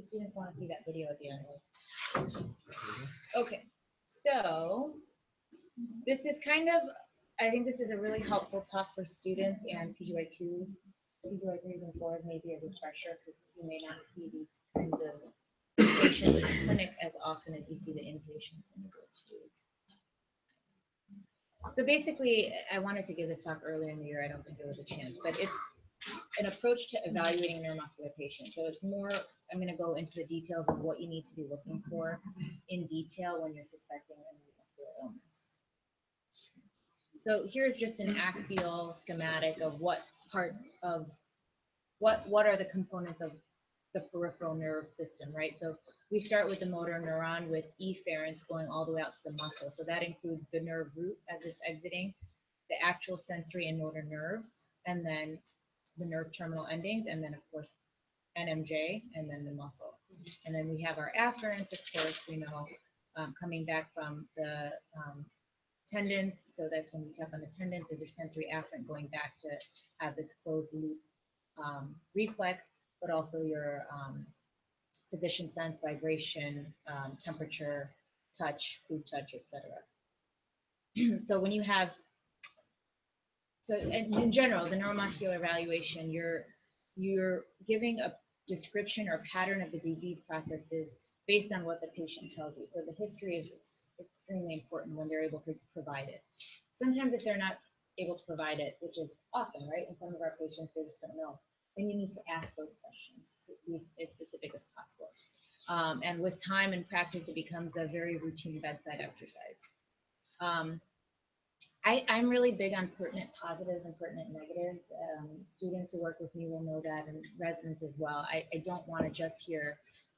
The students want to see that video at the end. Okay, so this is kind of, I think this is a really helpful talk for students and PGY2s. PGY3s and 4s may be a refresher because you may not see these kinds of patients in the clinic as often as you see the inpatients in the group 2. So basically, I wanted to give this talk earlier in the year. I don't think there was a chance, but it's an approach to evaluating neuromuscular patients. So it's more, I'm going to go into the details of what you need to be looking for in detail when you're suspecting a neuromuscular illness. So here's just an axial schematic of what parts of, what are the components of the peripheral nerve system, right? So we start with the motor neuron with efferents going all the way out to the muscle. So that includes the nerve root as it's exiting, the actual sensory and motor nerves, and then the nerve terminal endings, and then of course NMJ, and then the muscle. And then we have our afferents, of course, we know, coming back from the tendons. So that's when we tap on the tendons, is your sensory afferent going back to have this closed loop reflex, but also your position sense, vibration, temperature, touch, food touch, etc. So when you have, so in general, the neuromuscular evaluation, you're giving a description or pattern of the disease processes based on what the patient tells you. So the history is extremely important when they're able to provide it. Sometimes if they're not able to provide it, which is often, right, in some of our patients, they just don't know, then you need to ask those questions to be as specific as possible. And with time and practice, it becomes a very routine bedside exercise. I'm really big on pertinent positives and pertinent negatives. Students who work with me will know that, and residents as well. I don't want to just hear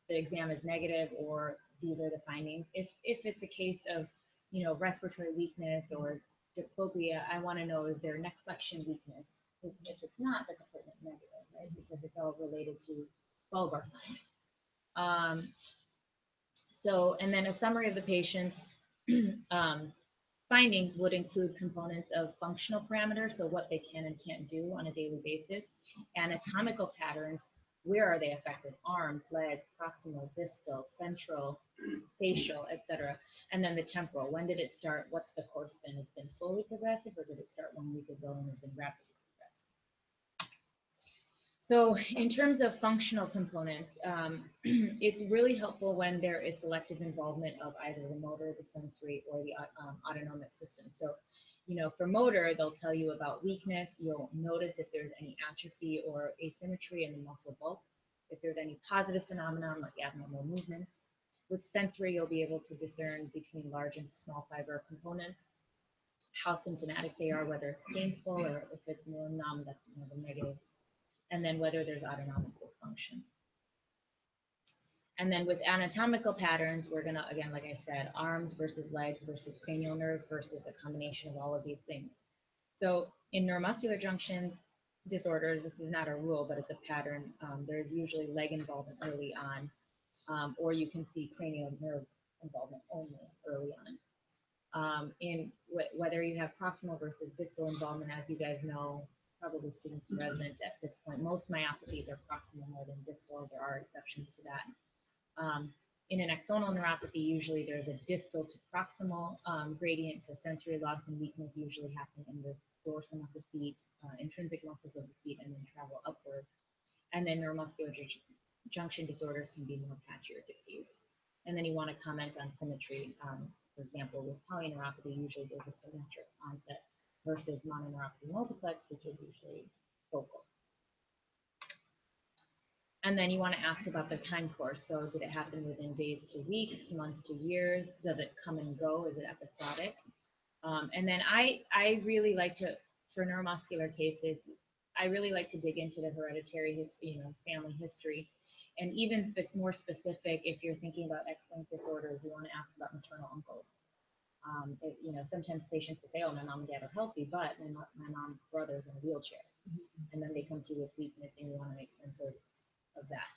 the exam is negative or these are the findings. If it's a case of, you know, respiratory weakness or diplopia, I want to know, is there neck flexion weakness? If it's not, that's a pertinent negative, right? Because it's all related to bulbar signs. So, and then a summary of the patient's findings would include components of functional parameters, so what they can and can't do on a daily basis, anatomical patterns, where are they affected, arms, legs, proximal, distal, central, facial, etc. And then the temporal, when did it start, what's the course been? It's been slowly progressive, or did it start 1 week ago and has been rapidly progressive? So in terms of functional components, it's really helpful when there is selective involvement of either the motor, the sensory, or the autonomic system. So, you know, for motor, they'll tell you about weakness. You'll notice if there's any atrophy or asymmetry in the muscle bulk, if there's any positive phenomenon like abnormal movements. With sensory, you'll be able to discern between large and small fiber components, how symptomatic they are, whether it's painful or if it's more numb, that's more of a negative. And then whether there's autonomic dysfunction. And then with anatomical patterns, we're gonna, again, like I said, arms versus legs versus cranial nerves versus a combination of all of these things. So in neuromuscular junctions disorders, this is not a rule, but it's a pattern. There's usually leg involvement early on, or you can see cranial nerve involvement only early on. In whether you have proximal versus distal involvement, as you guys know, probably students and residents at this point, most myopathies are proximal more than distal. There are exceptions to that. In an axonal neuropathy, usually there's a distal to proximal gradient, so sensory loss and weakness usually happen in the dorsum of the feet, intrinsic muscles of the feet, and then travel upward. And then neuromuscular junction disorders can be more patchy or diffuse. And then you want to comment on symmetry. For example, with polyneuropathy, usually there's a symmetric onset versus mononeuropathy multiplex, which is usually focal. And then you want to ask about the time course. So did it happen within days to weeks, months to years? Does it come and go? Is it episodic? And then I really like to, for neuromuscular cases, I really like to dig into the hereditary history, you know, family history. And even more specific, if you're thinking about X-linked disorders, you want to ask about maternal uncles. You know, sometimes patients will say, oh, my mom and dad are healthy, but my mom's brother's in a wheelchair. And then they come to you with weakness, and you want to make sense of that.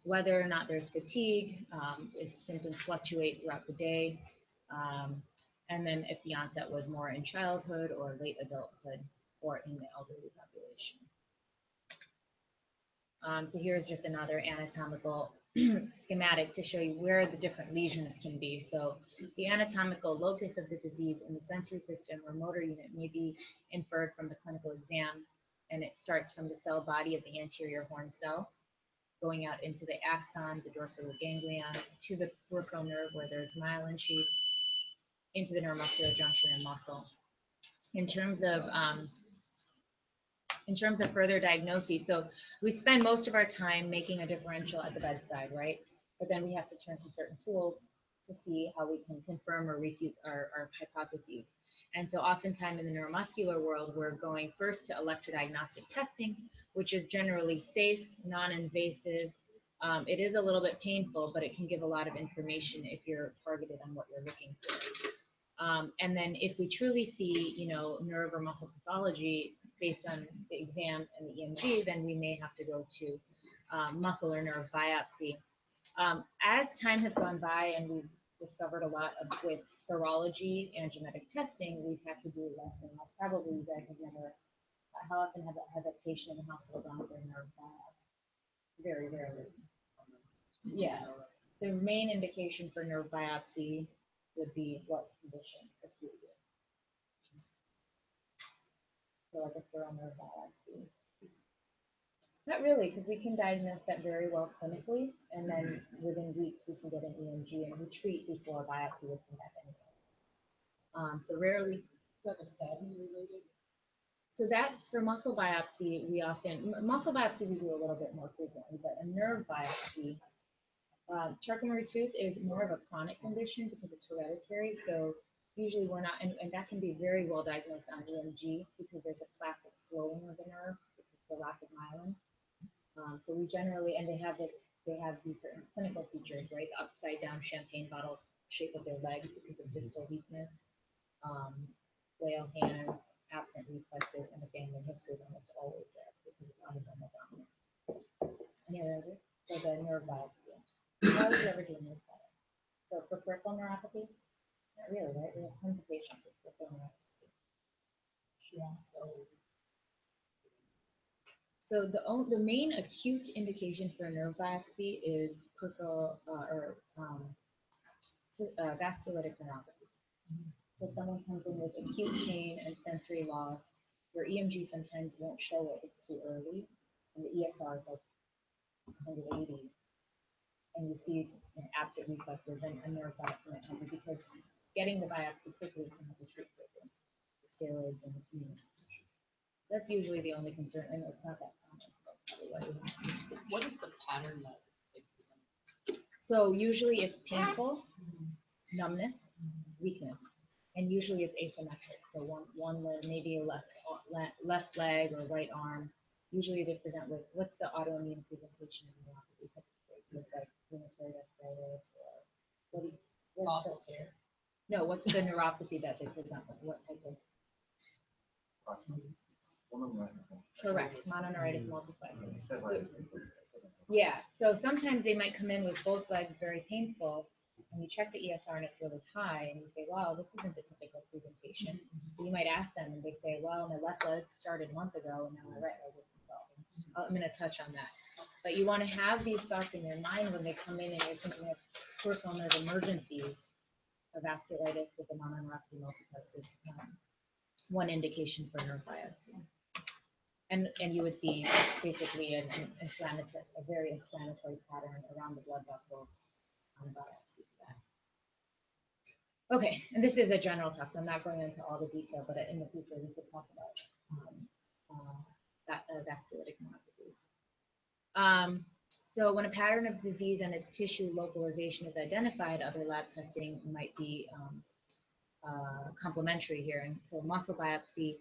Whether or not there's fatigue, if symptoms fluctuate throughout the day, and then if the onset was more in childhood or late adulthood or in the elderly population. So here's just another anatomical schematic to show you where the different lesions can be. So the anatomical locus of the disease in the sensory system or motor unit may be inferred from the clinical exam, and it starts from the cell body of the anterior horn cell, going out into the axon, the dorsal ganglion, to the peripheral nerve where there's myelin sheaths, into the neuromuscular junction and muscle. In terms of further diagnoses, so we spend most of our time making a differential at the bedside, right? But then we have to turn to certain tools to see how we can confirm or refute our hypotheses. And so oftentimes in the neuromuscular world, we're going first to electrodiagnostic testing, which is generally safe, non-invasive. It is a little bit painful, but it can give a lot of information if you're targeted on what you're looking for. And then if we truly see, nerve or muscle pathology based on the exam and the EMG, then we may have to go to muscle or nerve biopsy. As time has gone by and we've discovered a lot with serology and genetic testing, we've had to do less and less. Probably you guys have never, how often have a patient in the hospital gone for a nerve biopsy? Very rarely. Yeah. The main indication for nerve biopsy would be what condition? Acute. So like a cerebral nerve biopsy. Not really, because we can diagnose that very well clinically, and then within weeks we can get an EMG and we treat before a biopsy would come back anyway. So rarely. Is that a statin related? So that's for muscle biopsy. Muscle biopsy we do a little bit more frequently, but a nerve biopsy, Charcot-Marie tooth is more of a chronic condition because it's hereditary. So usually we're not, and that can be very well diagnosed on EMG because there's a classic slowing of the nerves because of the lack of myelin. So we generally, and they have these certain clinical features, right? The upside down champagne bottle shape of their legs because of distal weakness, flail hands, absent reflexes, and the family history is almost always there because it's autosomal dominant. Any other? So the nerve biopsy. How would you ever do a nerve biopsy? So for peripheral neuropathy? Not really, right? We have tons of patients with peripheral neuropathy. Yeah, so the main acute indication for a nerve biopsy is peripheral vasculitic neuropathy. So if someone comes in with acute pain and sensory loss, your EMG sometimes won't show it; it's too early, and the ESR is like 180, and you see absent reflexes, and a nerve biopsy might happen because getting the biopsy quickly can help you treat quickly with steroids and immunosuppression. So that's usually the only concern. I know it's not that common. What is the pattern that they present? So usually it's painful, numbness, weakness, and usually it's asymmetric. So one limb, maybe a left leg or right arm. Usually they present with what's the autoimmune presentation in neuropathy typically, with like rheumatoid arthritis or Loss of hair. No, what's the neuropathy that they present with? What type of? Correct, mononeuritis multiplex. Yeah, so sometimes they might come in with both legs very painful, and you check the ESR and it's really high, and you say, "Wow, this isn't the typical presentation." You might ask them, and they say, "Well, my left leg started a month ago, and now my right leg isn't well." I'm going to touch on that, but you want to have these thoughts in your mind when they come in, and you're thinking of peripheral nerve emergencies, or vasculitis with the mononeuropathy multiplex is one indication for nerve biopsy. And you would see basically a very inflammatory pattern around the blood vessels on biopsy for that. Okay, and this is a general talk, so I'm not going into all the detail, but in the future we could talk about vasculitic neuropathies. So when a pattern of disease and its tissue localization is identified, other lab testing might be complementary here. And so muscle biopsy,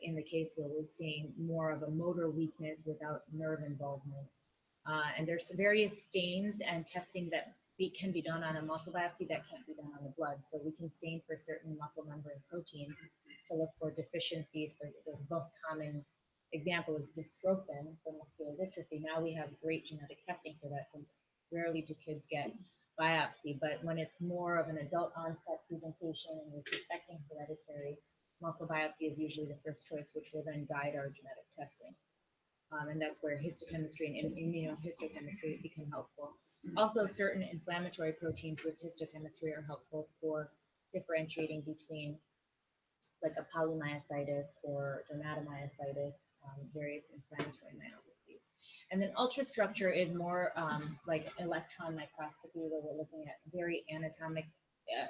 in the case where we're seeing more of a motor weakness without nerve involvement. And there's various stains and testing that can be done on a muscle biopsy that can't be done on the blood. So we can stain for certain muscle membrane proteins to look for deficiencies. For the most common example is dystrophin for muscular dystrophy. Now we have great genetic testing for that. So rarely do kids get biopsy, but when it's more of an adult onset presentation and we're suspecting hereditary, muscle biopsy is usually the first choice, which will then guide our genetic testing. And that's where histochemistry and immunohistochemistry become helpful. Also, certain inflammatory proteins with histochemistry are helpful for differentiating between like a polymyositis or dermatomyositis, various inflammatory myopathies. And then ultrastructure is more like electron microscopy, where we're looking at very anatomic,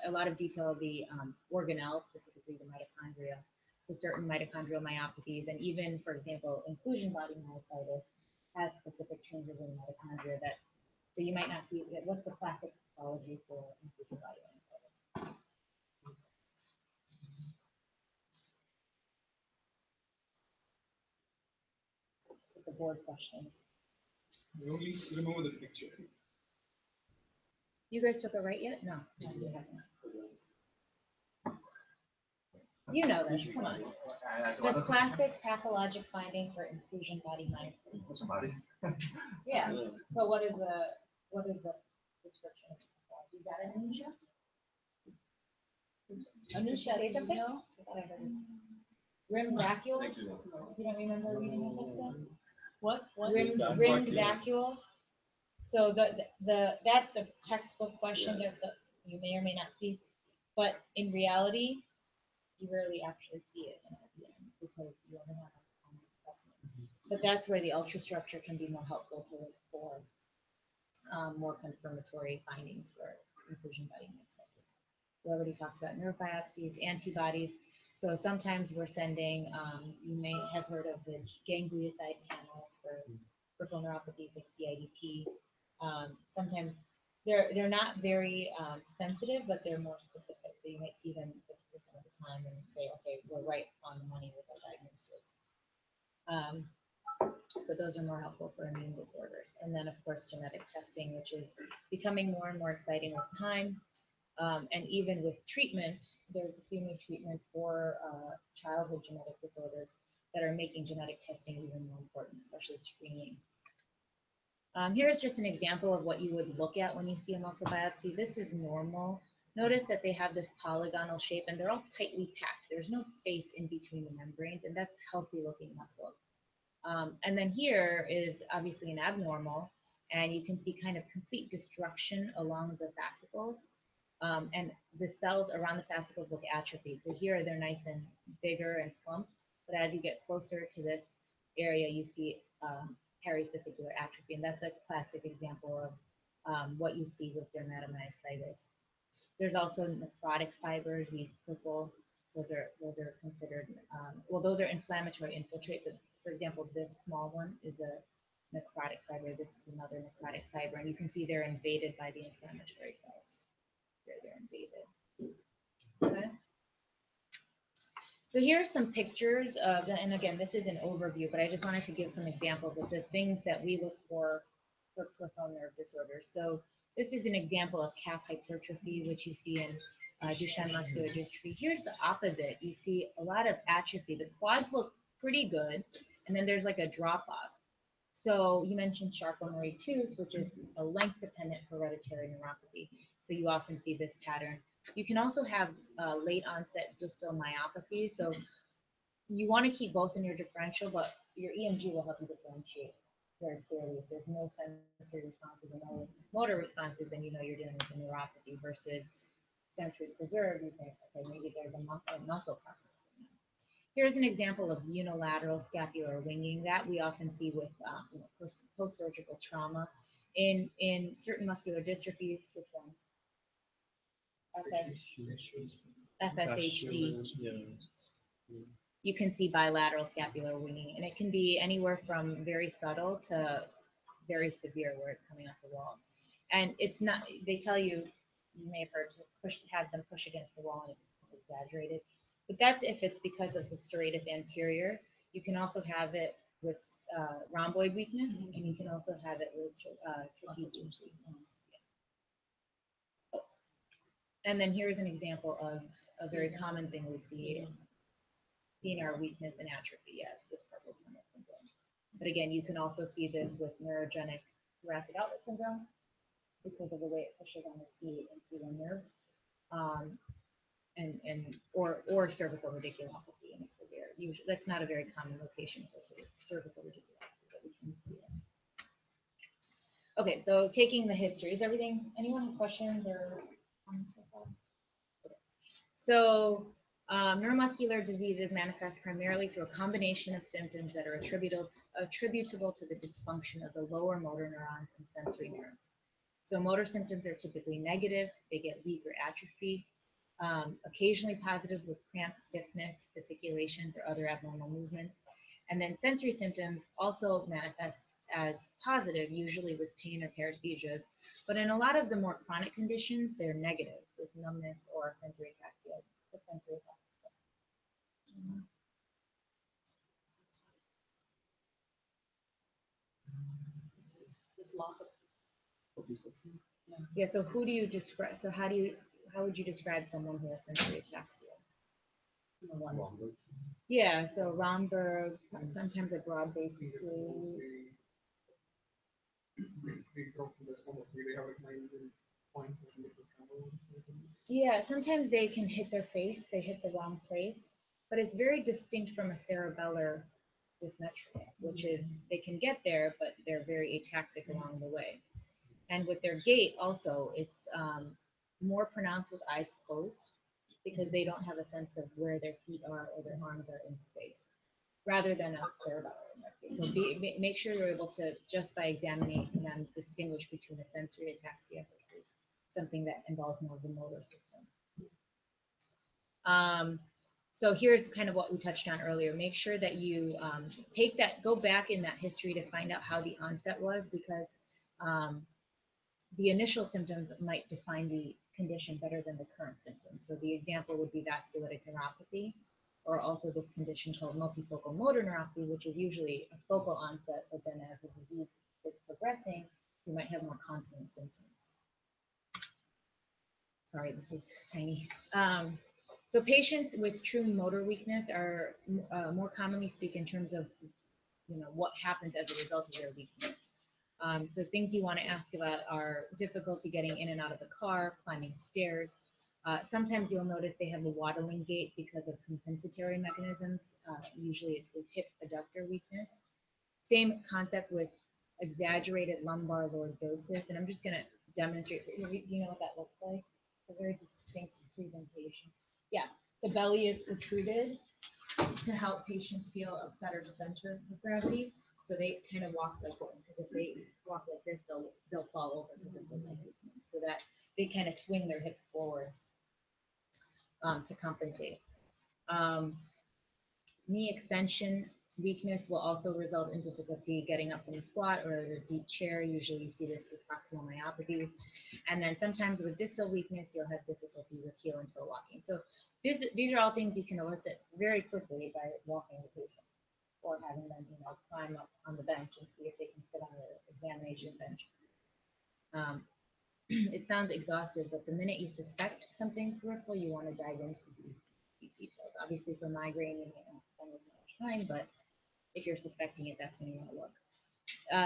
a lot of detail of the organelles, specifically the mitochondria. So certain mitochondrial myopathies, and even, for example, inclusion body myositis has specific changes in mitochondria that, so you might not see, what's the classic pathology for inclusion body myositis? It's a board question. I only remember the picture. You guys took it right yet? No, you haven't. You know this, come on. The classic pathologic finding for inclusion body myositis. Yeah, but what is the description of the pathology? You got it, Anisha? Anisha, say something? I thought I heard this. Rim vacuoles? You don't remember reading about that? What? Rimmed vacuoles? So that's a textbook question that you may or may not see, but in reality, you rarely actually see it in IBM because you only have a common specimen. But that's where the ultrastructure can be more helpful to look for more confirmatory findings for inclusion body myositis. We already talked about nerve biopsies, antibodies. So sometimes we're sending, you may have heard of the ganglioside panels for peripheral neuropathies like CIDP. Sometimes they're not very sensitive, but they're more specific. So you might see them 50% of the time and say, okay, we're right on the money with our diagnosis. So those are more helpful for immune disorders. And then, of course, genetic testing, which is becoming more and more exciting with time. And even with treatment, there's a few new treatments for childhood genetic disorders that are making genetic testing even more important, especially screening. Here's just an example of what you would look at when you see a muscle biopsy. This is normal. Notice that they have this polygonal shape and they're all tightly packed. There's no space in between the membranes, and that's healthy looking muscle. And then here is obviously an abnormal, and you can see kind of complete destruction along the fascicles. And the cells around the fascicles look atrophied. So here they're nice and bigger and plump, but as you get closer to this area, you see perifascicular atrophy, and that's a classic example of what you see with dermatomyositis. There's also necrotic fibers, these purple, those are considered, well, those are inflammatory infiltrate, but for example, this small one is a necrotic fiber, this is another necrotic fiber, and you can see they're invaded by the inflammatory cells. They're invaded. Okay. So here are some pictures of, and again, this is an overview, but I just wanted to give some examples of the things that we look for peripheral nerve disorders. So this is an example of calf hypertrophy, which you see in Duchenne muscular dystrophy. Here's the opposite. You see a lot of atrophy. The quads look pretty good, and then there's like a drop off. So you mentioned Charcot-Marie tooth, which is a length-dependent hereditary neuropathy. So you often see this pattern. You can also have late onset distal myopathy. So you want to keep both in your differential, but your EMG will help you differentiate very clearly. If there's no sensory responses and no motor responses, then you know you're dealing with a neuropathy versus sensory preserved. You think, okay, maybe there's a muscle process going on. Here's an example of unilateral scapular winging that we often see with post-surgical trauma in certain muscular dystrophies. Which one? FSHD. You can see bilateral scapular winging, and it can be anywhere from very subtle to very severe, where it's coming off the wall. And it's not. They tell you, you may have heard, to have them push against the wall, and it's exaggerated. But that's if it's because of the serratus anterior. You can also have it with rhomboid weakness, and you can also have it with trapezius weakness. And then here's an example of a very common thing we see in our weakness and atrophy with carpal tunnel syndrome. But again, you can also see this with neurogenic thoracic outlet syndrome because of the way it pushes on the seat into the nerves. Or cervical radiculopathy in a severe. Usually, that's not a very common location for cervical radiculopathy, but we can see it. Okay, so taking the history, is everything, anyone have questions or comments so far? Okay. So neuromuscular diseases manifest primarily through a combination of symptoms that are attributable to the dysfunction of the lower motor neurons and sensory nerves. So motor symptoms are typically negative, they get weak or atrophy, occasionally positive with cramp, stiffness, fasciculations, or other abnormal movements. And then sensory symptoms also manifest as positive, usually with pain or paresthesias. But in a lot of the more chronic conditions, they're negative with numbness or sensory ataxia. This loss of, Yeah, so who do you describe? So how would you describe someone who has sensory ataxia? one. Yeah, so Romberg, sometimes a broad base They drop from the stomach. They have like 9 point. Yeah, sometimes they can hit their face, they hit the wrong place, but it's very distinct from a cerebellar dysmetria, which is they can get there, but they're very ataxic along the way. And with their gait also, it's more pronounced with eyes closed because they don't have a sense of where their feet are or their arms are in space, rather than a cerebellar ataxia. So make sure you're able to, just by examining them, distinguish between a sensory ataxia versus something that involves more of the motor system. So here's kind of what we touched on earlier. Make sure that you go back in that history to find out how the onset was, because the initial symptoms might define the condition better than the current symptoms. So the example would be vasculitic neuropathy, or also this condition called multifocal motor neuropathy, which is usually a focal onset, but then as the disease is progressing, you might have more confluent symptoms. Sorry, this is tiny. So patients with true motor weakness are more commonly speak in terms of, what happens as a result of their weakness. So things you want to ask about are difficulty getting in and out of the car, climbing stairs. Sometimes you'll notice they have a waddling gait because of compensatory mechanisms. Usually it's with hip adductor weakness. Same concept with exaggerated lumbar lordosis. And I'm just going to demonstrate. Do you know what that looks like? It's a very distinct presentation. Yeah, the belly is protruded to help patients feel a better center of gravity. So they kind of walk like this, because if they walk like this, they'll fall over because of the leg weakness. So that they kind of swing their hips forward to compensate. Knee extension weakness will also result in difficulty getting up from a squat or a deep chair. Usually you see this with proximal myopathies. And then sometimes with distal weakness, you'll have difficulty with heel and toe walking. So these are all things you can elicit very quickly by walking the patient, or having them, climb up on the bench and see if they can sit on the examination bench. It sounds exhaustive, but the minute you suspect something peripheral, you want to dive into these details. Obviously, for migraine, you might not spend as much time, but if you're suspecting it, that's when you want to look.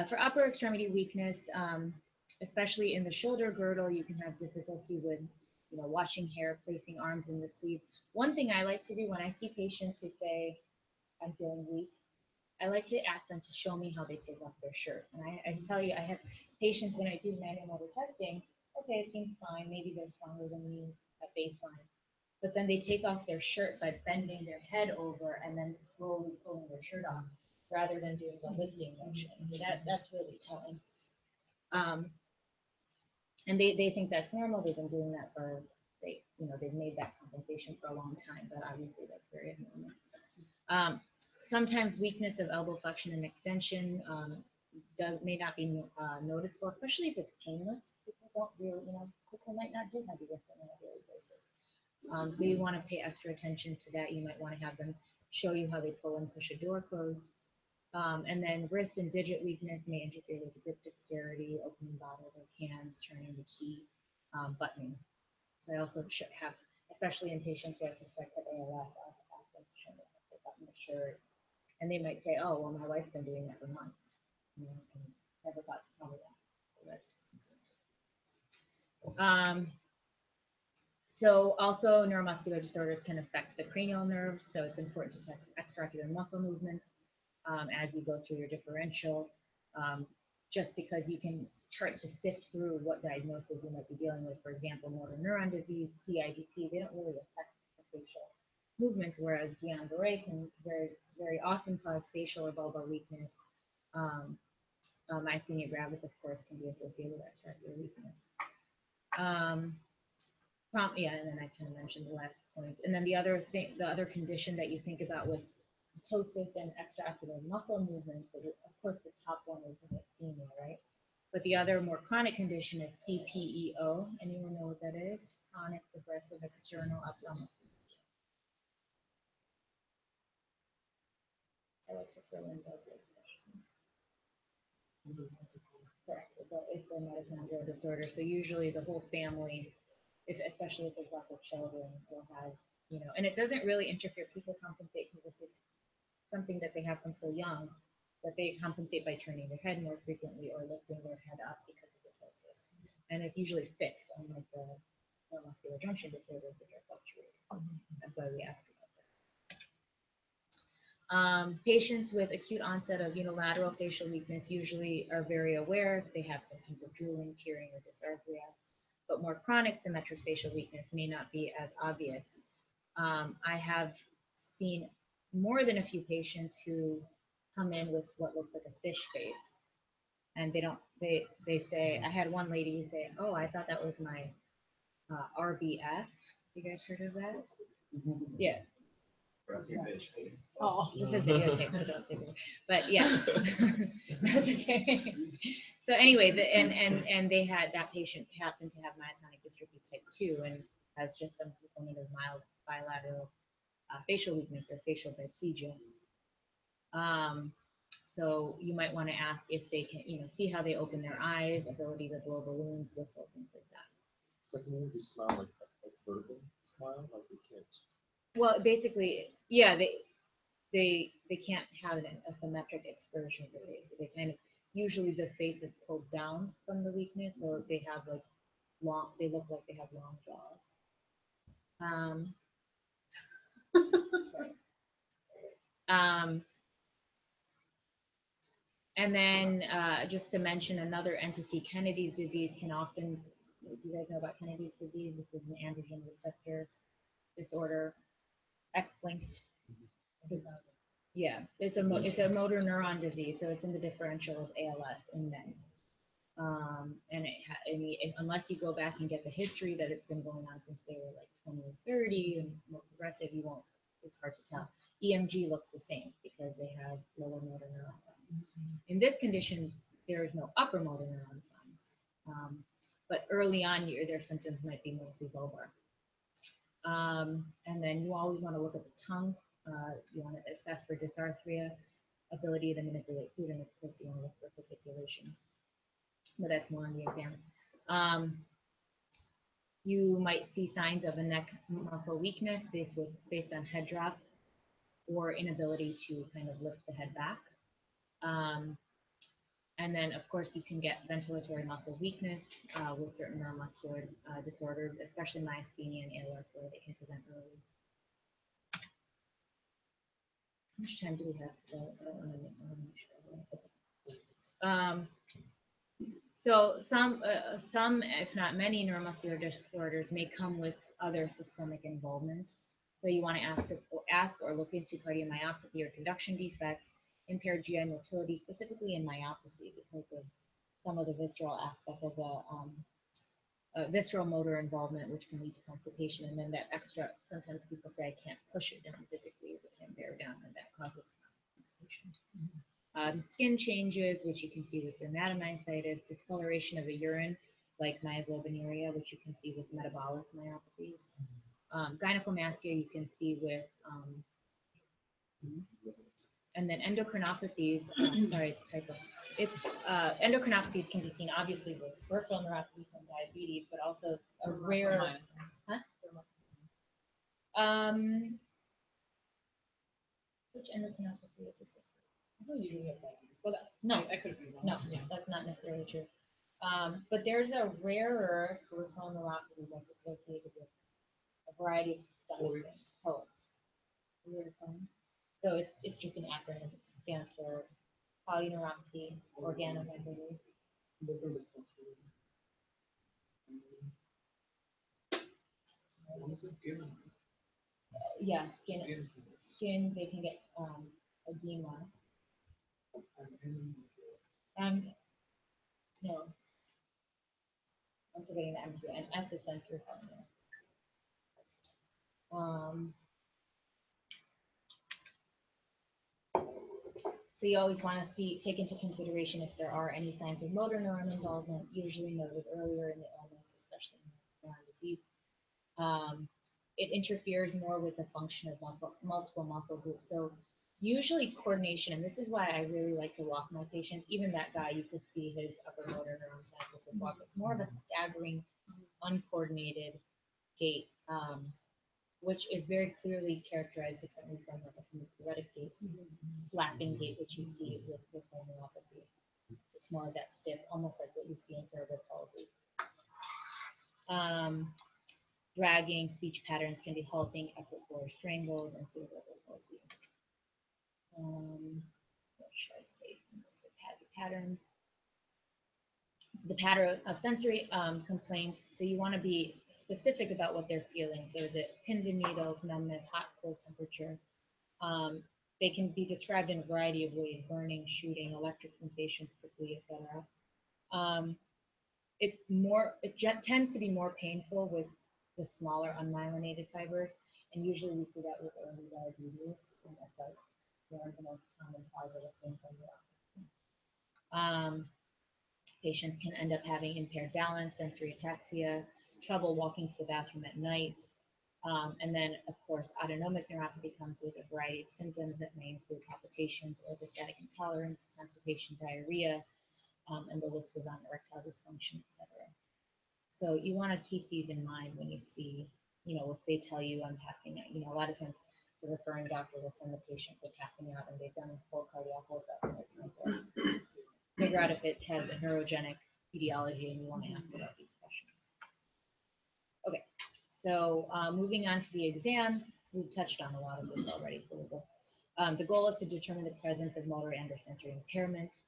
For upper extremity weakness, especially in the shoulder girdle, you can have difficulty with, washing hair, placing arms in the sleeves. One thing I like to do when I see patients who say, I'm feeling weak, I like to ask them to show me how they take off their shirt. And I tell you, I have patients when I do manual motor testing, okay, it seems fine. Maybe they're stronger than me at baseline. But then they take off their shirt by bending their head over and then slowly pulling their shirt off, rather than doing the lifting motion. So that's really telling. And they think that's normal. They've been doing that they've made that compensation for a long time, but obviously that's very abnormal. Sometimes weakness of elbow flexion and extension may not be noticeable, especially if it's painless. People don't really, people might not do heavy lifting on a daily basis. So you want to pay extra attention to that. You might want to have them show you how they pull and push a door closed. And then wrist and digit weakness may interfere with grip dexterity, opening bottles or cans, turning the key, buttoning. So I also should have, especially in patients who I suspect have ALS, I'll ask them to show me how to button the shirt. And they might say, oh, well, my wife's been doing that for months. And never got to tell me that. So that's so also neuromuscular disorders can affect the cranial nerves. So it's important to test extraocular muscle movements. as you go through your differential, just because you can start to sift through what diagnosis you might be dealing with. For example, motor neuron disease, CIDP, they don't really affect the facial movements, whereas Guillain-Barré can very often cause facial or bulbar weakness. Myasthenia gravis, of course, can be associated with extraocular weakness. Yeah, and then I kind of mentioned the last point. And then the other condition that you think about with ptosis and extraocular muscle movements, of course, the top one is myasthenia, right? But the other more chronic condition is CPEO. Anyone know what that is? Chronic progressive external ophthalmoplegia. I like to fill in those questions. Correct. It's a mitochondrial disorder. So usually the whole family, especially if there's lots of children, will have, and it doesn't really interfere. People compensate because this is something that they have from so young, that they compensate by turning their head more frequently or lifting their head up because of the ptosis. And it's usually fixed, unlike the neuromuscular junction disorders, which are fluctuating. That's why we ask about that. Patients with acute onset of unilateral facial weakness usually are very aware. They have symptoms of drooling, tearing, or dysarthria. But more chronic symmetric facial weakness may not be as obvious. I have seen more than a few patients who come in with what looks like a fish face, and they say, I had one lady say, oh, I thought that was my RBF. You guys heard of that? Yeah. Oh, this is videotape, so don't say it. But yeah, that's okay. So anyway, and they had, that patient happened to have myotonic dystrophy type 2 and has just some component of mild bilateral facial weakness or facial diplegia. So you might want to ask if they can, see how they open their eyes, ability to blow balloons, whistle, things like that. So can you smile like vertical smile, like we can't? Well, basically, yeah, they can't have a symmetric expression of the face. So they kind of, usually the face is pulled down from the weakness, or they have like they look like they have long jaws. And then just to mention another entity, Kennedy's disease can often, do you guys know about Kennedy's disease? This is an androgen receptor disorder, X-linked. So, yeah, it's a motor neuron disease, so it's in the differential of ALS in men. Unless you go back and get the history that it's been going on since they were like 20 or 30 and more progressive, you won't, it's hard to tell. EMG looks the same because they have lower motor neuron signs. In this condition, there is no upper motor neuron signs, but early on their symptoms might be mostly bulbar. And then you always want to look at the tongue. You want to assess for dysarthria, ability to manipulate food, and of course you want to look for fasciculations. But that's more on the exam. You might see signs of a neck muscle weakness based on head drop or inability to kind of lift the head back. And then, of course, you can get ventilatory muscle weakness with certain neuromuscular disorders, especially myasthenia and ALS, where they can present early. How much time do we have? So I don't want to make sure. Okay. So some, if not many, neuromuscular disorders may come with other systemic involvement. So you want to ask or look into cardiomyopathy or conduction defects, impaired GI motility, specifically in myopathy, because of some of the visceral aspect of the visceral motor involvement, which can lead to constipation, and then that extra. Sometimes people say I can't push it down physically, or they can't bear down, and that causes constipation. Skin changes, which you can see with dermatomyositis, discoloration of the urine, like myoglobinuria, which you can see with metabolic myopathies. Gynecomastia you can see with, and then endocrinopathies, sorry, it's typo. It's endocrinopathies can be seen obviously with peripheral neuropathy from diabetes, but also a rare, which endocrinopathy is this? I don't usually have diabetes. Well, No, I could have been wrong. no, that's not necessarily true. But there's a rarer peripheral neuropathy that's associated with a variety of systemic things. POETS. Weird poems. So it's just an acronym. It stands for polyneuropathy organomegaly. Different responsibility. Skin. Yeah, skin. Skin is this. Skin. They can get edema. And And no, I'm forgetting the M too. And S is sensory partner. So you always want to take into consideration if there are any signs of motor neuron involvement, usually noted earlier in the illness, especially in neuron disease. It interferes more with the function of multiple muscle groups. So usually coordination, and this is why I really like to walk my patients. Even that guy, you could see his upper motor neuron signs with his walk. It's more of a staggering, uncoordinated gait, which is very clearly characterized differently from like a hemiplegic gait, slapping gait, which you see with homeopathy. It's more of that stiff, almost like what you see in cerebral palsy. Dragging speech patterns can be halting, effortful, or strangled, and cerebral palsy. What should I say from this pattern? So the pattern of sensory complaints. So you want to be specific about what they're feeling. So is it pins and needles, numbness, hot, cold temperature? They can be described in a variety of ways: burning, shooting, electric sensations, prickly, etc. It tends to be more painful with the smaller unmyelinated fibers, and usually we see that with early diabetes, and that's like one of the most common causes of painful neuropathy. Patients can end up having impaired balance, sensory ataxia, trouble walking to the bathroom at night, and then, of course, autonomic neuropathy comes with a variety of symptoms that may include palpitations, orthostatic intolerance, constipation, diarrhea, and the list goes on, erectile dysfunction, etc. So you want to keep these in mind when you see, if they tell you I'm passing out, a lot of times the referring doctor will send the patient for passing out and they've done a full cardiac workup and they're trying to figure out if it has a neurogenic etiology, and you want to ask about these questions. Okay, so moving on to the exam, we've touched on a lot of this already, so we'll go. The goal is to determine the presence of motor and or sensory impairment.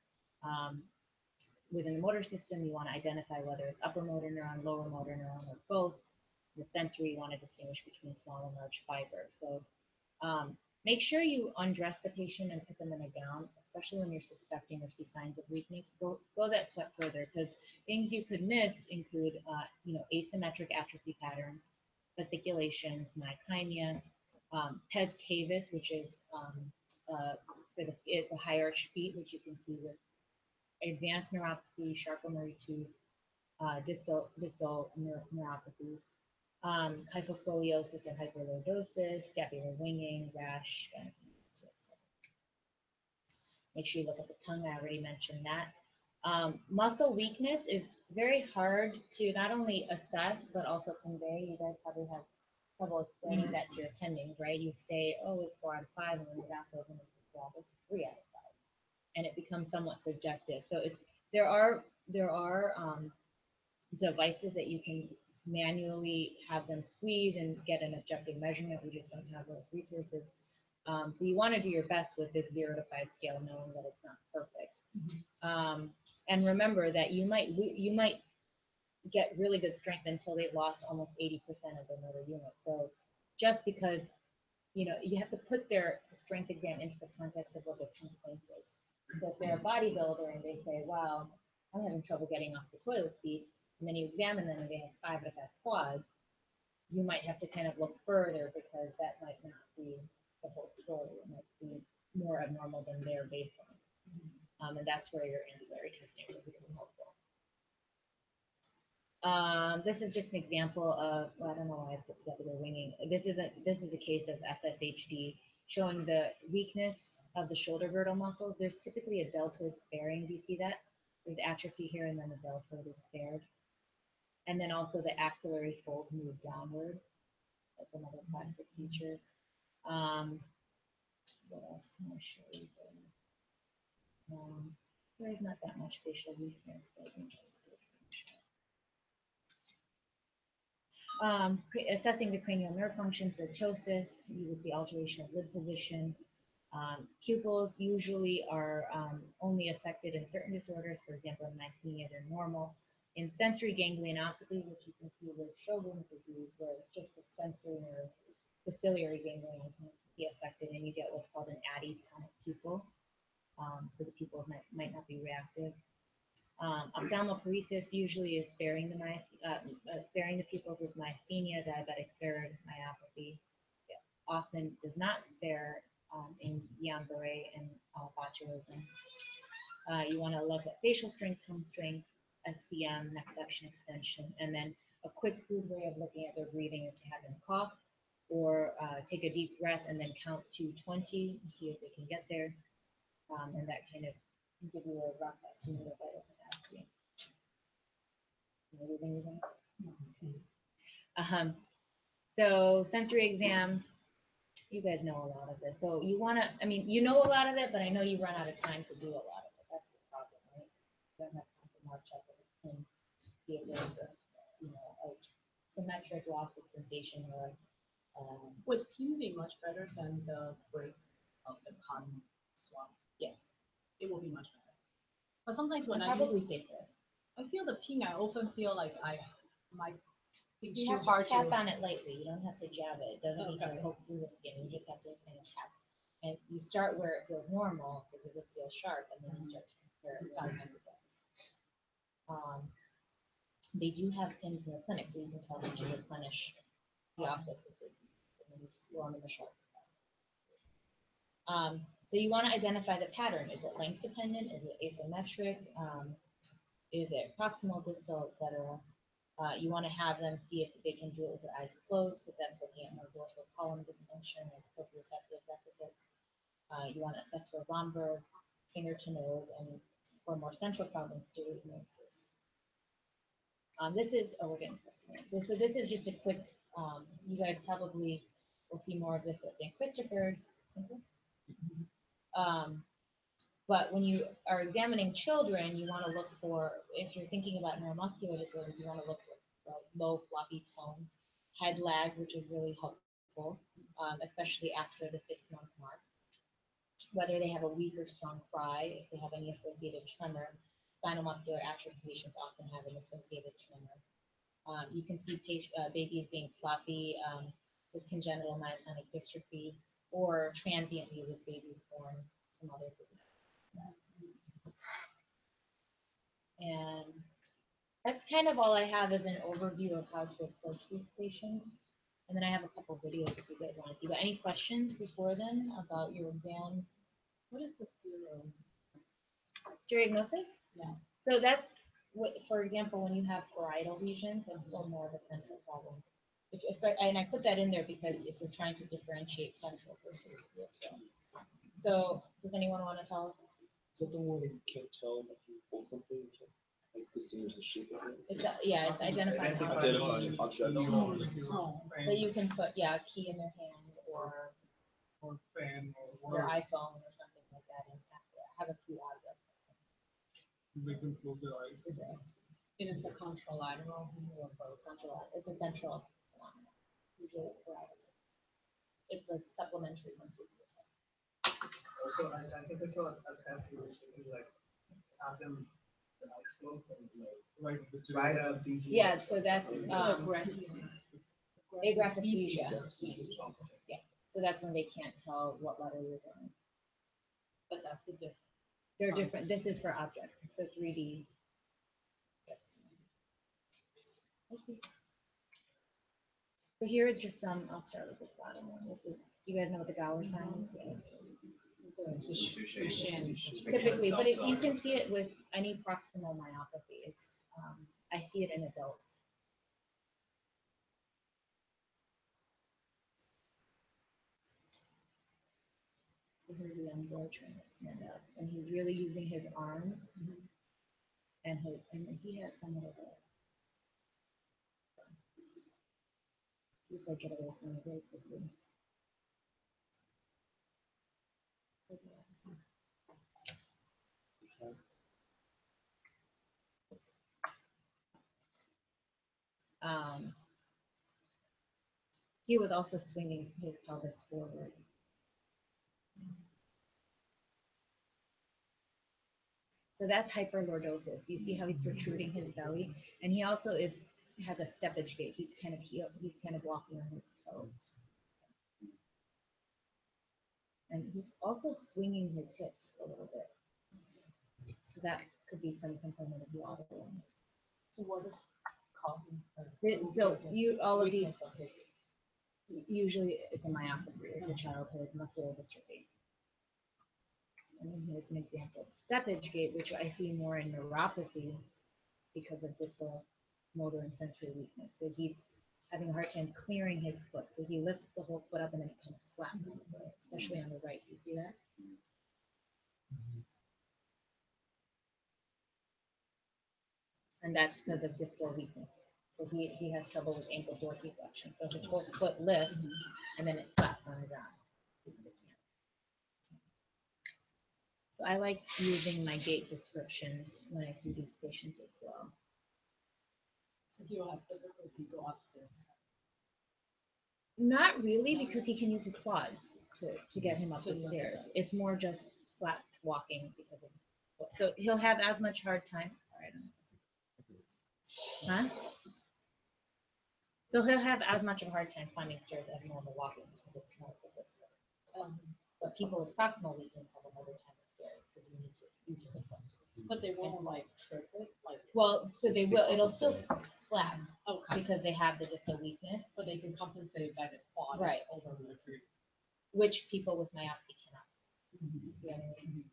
Within the motor system, you want to identify whether it's upper motor neuron, lower motor neuron, or both. The sensory, you want to distinguish between small and large fiber. So make sure you undress the patient and put them in a gown, especially when you're suspecting or see signs of weakness. Go that step further, because things you could miss include, asymmetric atrophy patterns, fasciculations, myokymia, pes cavus, which is it's a high arch feet, which you can see with advanced neuropathy, Charcot-Marie tooth, distal neuropathies, kyphoscoliosis or hyperlordosis, scapular winging, rash. Make sure you look at the tongue. I already mentioned that. Muscle weakness is very hard to not only assess but also convey. You guys probably have trouble explaining that to your attendings, right? You say, "Oh, it's 4 out of 5," and then the doctor goes, "Well, this is 3 out of 5," and it becomes somewhat subjective. So there are devices that you can manually have them squeeze and get an objective measurement. We just don't have those resources. So you want to do your best with this 0 to 5 scale, knowing that it's not perfect. And remember that you might get really good strength until they've lost almost 80% of their motor unit. So just because, you have to put their strength exam into the context of what their complaint is. So if they're a bodybuilder and they say, "Wow, I'm having trouble getting off the toilet seat," and then you examine them and they have 5 out of 5 quads, you might have to kind of look further, because that might not be the whole story. It might be more abnormal than their baseline. And that's where your ancillary testing will become helpful. This is just an example of, I don't know why I put scapular winging. This is a case of FSHD showing the weakness of the shoulder girdle muscles. There's typically a deltoid sparing. Do you see that? There's atrophy here, and then the deltoid is spared. And then also the axillary folds move downward. That's another classic feature. What else can I show you there? There's not that much facial weakness, but I think just assessing the cranial nerve function, so ptosis, you would see alteration of lid position, Pupils usually are only affected in certain disorders. For example, in myasthenia, they're normal. In sensory ganglionopathy, which you can see with Sjogren's disease, where it's just the sensory nerve, the ciliary ganglion can be affected, and you get what's called an Addy's tonic pupil. So the pupils might not be reactive. Ophthalmoparesis usually is sparing the pupils with myasthenia, diabetic third, myopathy. It often does not spare in Guillain-Barré and botulism. You want to look at facial strength, tongue strength, SCM, neck flexion extension, and then a quick crude way of looking at their breathing is to have them cough or take a deep breath and then count to 20 and see if they can get there. And that kind of can give you a rough estimate of vital capacity. Am I losing you guys? So sensory exam, you guys know a lot of this. So you want to, I mean, you know a lot of it, but I know you run out of time to do a lot of it. That's the problem, right? You don't have time to march up and see if there's a symmetric loss of sensation or Would pin be much better than the break of the cotton swab? yes. It will be much better. But sometimes when I Probably use, safer. I feel the ping, I often feel like I might be You too have hard to tap to. on it lightly. You don't have to jab it. It doesn't need to Okay. poke through the skin. You just have to kind of tap. And you start where it feels normal. So does this feel sharp? And then you start to compare it with what it does. They do have pins in the clinic, so you can tell them to replenish the office with it. And then you just go on in the sharp spot. So you want to identify the pattern. Is it length dependent? Is it asymmetric? Is it proximal, distal, etc.? You want to have them see if they can do it with their eyes closed, because that's looking at more dorsal column dysfunction or proprioceptive deficits. You want to assess for Romberg, finger to nose, and for more central problems, diagnosis. This is, we're getting this. So this is just a quick, you guys probably will see more of this at St. Christopher's. But when you are examining children, you want to look for, if you're thinking about neuromuscular disorders, you want to look for low floppy tone, head lag, which is really helpful, especially after the 6-month mark. Whether they have a weak or strong cry, if they have any associated tremor. Spinal muscular atrophy patients often have an associated tremor. You can see babies being floppy with congenital myotonic dystrophy, or transiently with babies born to mothers with that. And that's kind of all I have as an overview of how to approach these patients. And then I have a couple videos if you guys want to see. But any questions before then about your exams? What is the stereo? Stereognosis? Yeah. So that's what, for example, when you have parietal lesions, that's still more of a central problem. And I put that in there because if you're trying to differentiate central versus peripheral. So does anyone want to tell us? Is that the one that you can't tell if you hold something? You can't like distinguish the shape of it? It's it's identifying Identifying objects. objects. So you can put a key in their hand or pen or their word. iPhone or something like that, and have a few objects. They can close their eyes. It is the contralateral. It's a central phenomenon. Usually parietal. It's a supplementary sensory cortex. Also, I think I saw a test where you like have them the eyes closed and like write a BG. Yeah, so that's agraphesthesia. Yeah, so that's when they can't tell what letter you're doing. But that's the difference. They're different. This is for objects, so 3D. Okay. So here is just some. I'll start with this bottom one. This is. Do you guys know what the Gower sign is? Yes. Typically, but you can see it with any proximal myopathy. It's. I see it in adults. So here's a young boy trying to stand up, and he's really using his arms, and he has somewhat of a. He's like, get away from me very quickly. He was also swinging his pelvis forward. So that's hyperlordosis. Do you see how he's protruding his belly? And he also has a steppage gait. He's kind of walking on his toes. And he's also swinging his hips a little bit. So that could be some component of waddle. So what is causing? So all of these, weakness of his? usually it's a myopathy. It's a childhood muscular dystrophy. And then here's an example of steppage gait, which I see more in neuropathy because of distal motor and sensory weakness. So he's having a hard time clearing his foot. So he lifts the whole foot up and then it kind of slaps on the foot, especially on the right. Do you see that? And that's because of distal weakness. So he has trouble with ankle dorsiflexion. So his whole foot lifts and then it slaps on the ground. Because it can't. So I like using my gait descriptions when I see these patients as well. So he will have difficulty go upstairs. Not really, because he can use his quads to get him up the To lift it stairs. up. It's more just flat walking because of. So he'll have as much hard time. Sorry, I don't know. Huh? So he'll have as much of a hard time climbing stairs as normal walking because it's more of this. But people with proximal weakness have a harder time with stairs because you need to use your hip flexors. But they won't like trip it, like, Well, so they will. It'll still slap okay, because they have the distal weakness, but they can compensate by the quads. Right. Over the three. which people with myopathy cannot. You see what I mean?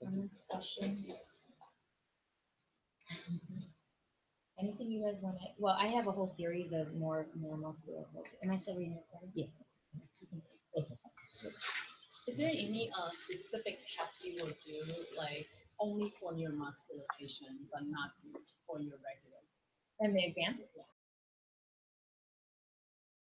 Comments, questions? Anything you guys want to? Well, I have a whole series of more neuromuscular. Am I still reading your card? Yeah. Is there any specific tests you will do, like only for neuromuscular patient, but not for your regular? And the exam?